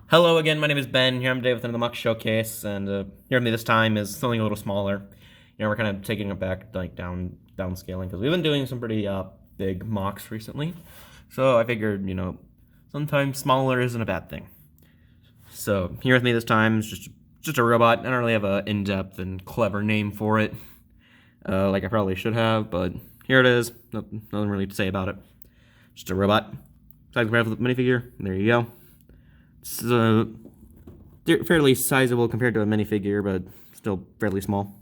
Hello again, my name is Ben. Here I'm today with another Mach Showcase, and here with me this time is something a little smaller. We're kind of taking it back, like downscaling, because we've been doing some pretty big mocks recently. So I figured, sometimes smaller isn't a bad thing. So here with me this time is just a robot. I don't really have an in-depth and clever name for it, like I probably should have, but here it is. Nothing really to say about it. Just a robot. Size comparable with a minifigure. There you go. It's fairly sizable compared to a minifigure, but still fairly small.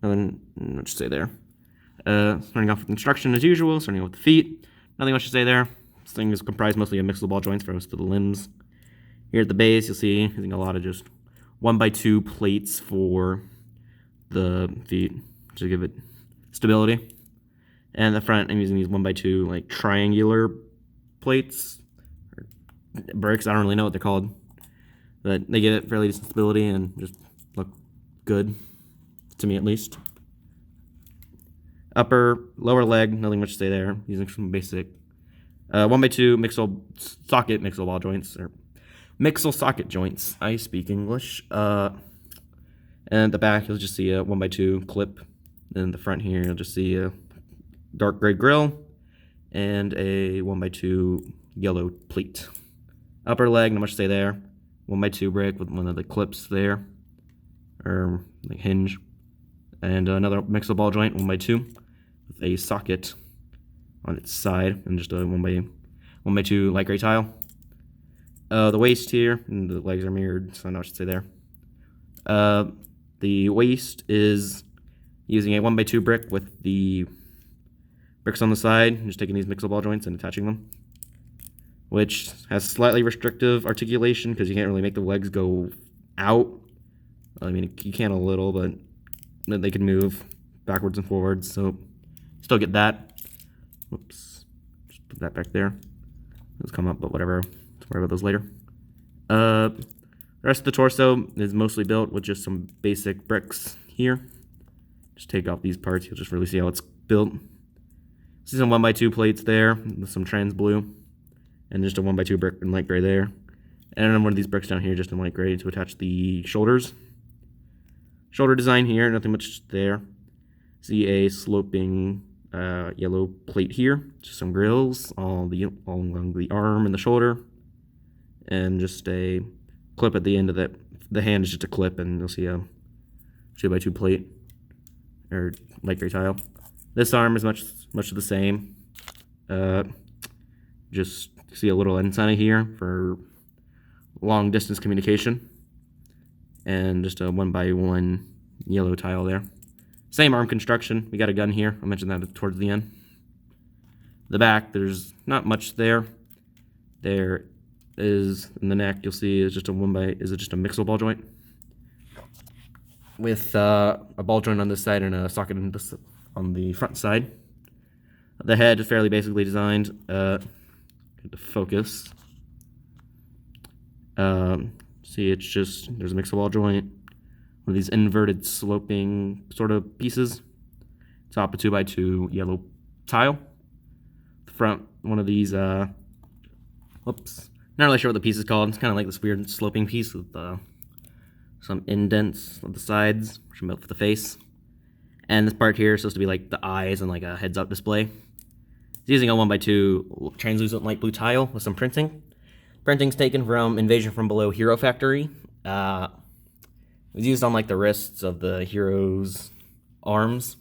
Nothing much to say there. Starting off with construction as usual, starting with the feet. Nothing much to say there. This thing is comprised mostly of mixable ball joints for most of the limbs. Here at the base, you'll see using a lot of just 1x2 plates for the feet to give it stability. And the front, I'm using these 1x2 like triangular plates. Bricks, I don't really know what they're called, but they give it fairly decent stability and just look good, to me at least. Lower leg, nothing much to say there. Using some basic 1x2 mixel ball joints, or mixel socket joints. I speak English. And at the back, you'll just see a 1x2 clip. Then the front here, you'll just see a dark gray grill and a 1x2 yellow plate. Upper leg, not much to say there. 1x2 brick with one of the clips there, or like hinge, and another mixable ball joint, 1x2, with a socket on its side, and just a 1x2 light gray tile. The waist here, and the legs are mirrored, so not much to say there. The waist is using a 1x2 brick with the bricks on the side, just taking these mixable ball joints and attaching them, which has slightly restrictive articulation because you can't really make the legs go out. I mean, you can a little, but they can move backwards and forwards, so still get that. Whoops, just put that back there. Those come up, but whatever. Let's worry about those later. The rest of the torso is mostly built with just some basic bricks here. Just take off these parts, you'll just really see how it's built. See some 1x2 plates there with some trans blue, and just a 1x2 brick in light gray there. And one of these bricks down here just in light gray to attach the shoulders. Shoulder design here, nothing much there. See a sloping yellow plate here, just some grills all along the arm and the shoulder, and just a clip at the end of the hand is just a clip, and you'll see a 2x2 plate, or light gray tile. This arm is much of the same. Just see a little antenna here for long distance communication, and just a 1x1 yellow tile there. Same arm construction. We got a gun here. I mentioned that towards the end. The back, there's not much there. There is in the neck. You'll see is just a mixable ball joint with a ball joint on this side and a socket on the front side. The head is fairly basically designed. To focus. See, it's just, there's a mixable ball joint, one of these inverted sloping sort of pieces. Top a 2x2 yellow tile. The front, one of these, whoops, not really sure what the piece is called. It's kind of like this weird sloping piece with some indents on the sides, which are for the face. And this part here is supposed to be like the eyes and like a heads-up display. It's using a 1x2 translucent light blue tile with some printing. Printing's taken from Invasion from Below Hero Factory. It was used on like the wrists of the heroes' arms.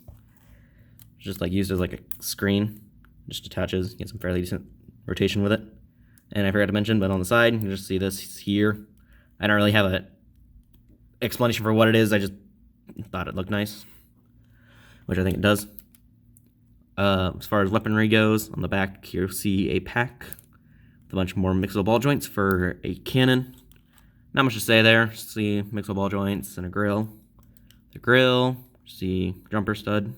Just like used as like a screen. Just attaches, get some fairly decent rotation with it. And I forgot to mention, but on the side, you can just see this here. I don't really have an explanation for what it is. I just thought it looked nice, which I think it does. As far as weaponry goes, on the back you'll see a pack with a bunch more mixable ball joints for a cannon. Not much to say there. See mixable ball joints and a grill. The grill, see jumper stud,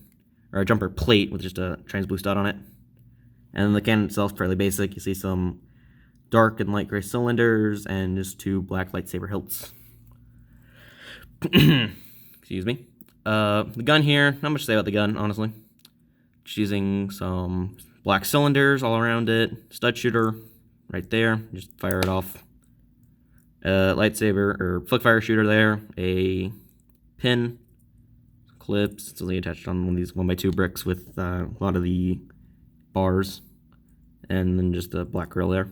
or a jumper plate with just a trans blue stud on it. And the cannon itself is fairly basic. You see some dark and light gray cylinders and just two black lightsaber hilts. Excuse me. The gun here, not much to say about the gun, honestly. Just using some black cylinders all around it. Stud shooter right there. Just fire it off. lightsaber or flick fire shooter there, a pin, clips. It's only attached on one of these 1x2 bricks with a lot of the bars, and then just a black grill there.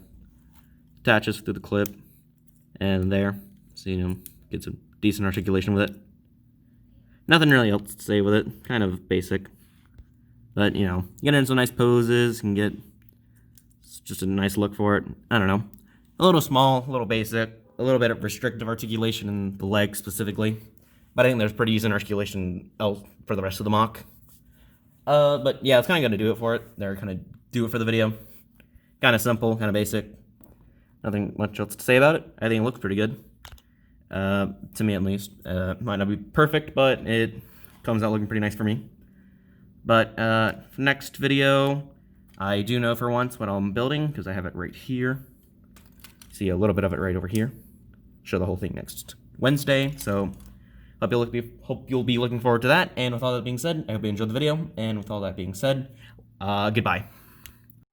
Attaches through the clip and there, so get some decent articulation with it. Nothing really else to say with it, kind of basic, but you get into some nice poses, you can get just a nice look for it. I don't know, a little small, a little basic, a little bit of restrictive articulation in the legs specifically, but I think there's pretty decent articulation else for the rest of the mock. But yeah, it's kind of gonna do it for it. They're kind of do it for the video. Kind of simple, kind of basic. Nothing much else to say about it. I think it looks pretty good. To me at least. Might not be perfect, but it comes out looking pretty nice for me. But next video, I do know for once what I'm building because I have it right here. See a little bit of it right over here. Show the whole thing next Wednesday. So hope you'll be looking forward to that. And with all that being said, I hope you enjoyed the video. And with all that being said, goodbye.